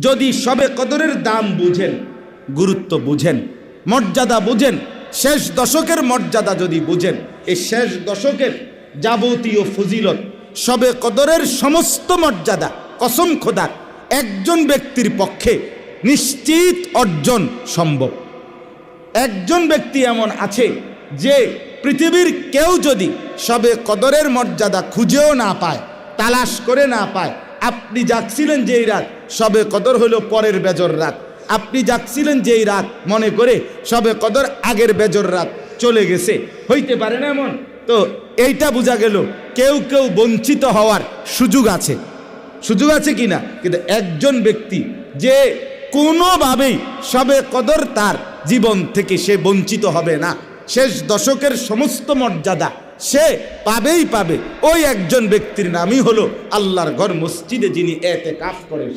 যদি শবে কদরের দাম বুঝেন, গুরুত্ব বুঝেন, মর্যাদা বুঝেন, শেষ দশকের মর্যাদা যদি বুঝেন, এই শেষ দশকের যাবতীয় ফজিলত, শবে কদরের সমস্ত মর্যাদা কসম খোদার একজন ব্যক্তির পক্ষে নিশ্চিত অর্জন সম্ভব। একজন ব্যক্তি এমন আছে যে পৃথিবীর কেউ যদি শবে কদরের মর্যাদা খুঁজেও না পায়, তালাশ করে না পায়, আপনি যাচ্ছিলেন যেই রাত শবে কদর হলো পরের বেজর রাত, আপনি যাচ্ছিলেন যেই রাত মনে করে শবে কদর আগের বেজর রাত চলে গেছে, হইতে পারে না এমন? তো এইটা বোঝা গেল কেউ কেউ বঞ্চিত হওয়ার সুযোগ আছে, সুযোগ আছে কিনা। কিন্তু একজন ব্যক্তি যে কোনোভাবেই শবে কদর তার জীবন থেকে সে বঞ্চিত হবে না, শেষ দশকের সমস্ত মর্যাদা সে পাবেই পাবে, ওই একজন ব্যক্তির নামই হলো আল্লাহর ঘর মসজিদে যিনি ইতিকাফ করেন।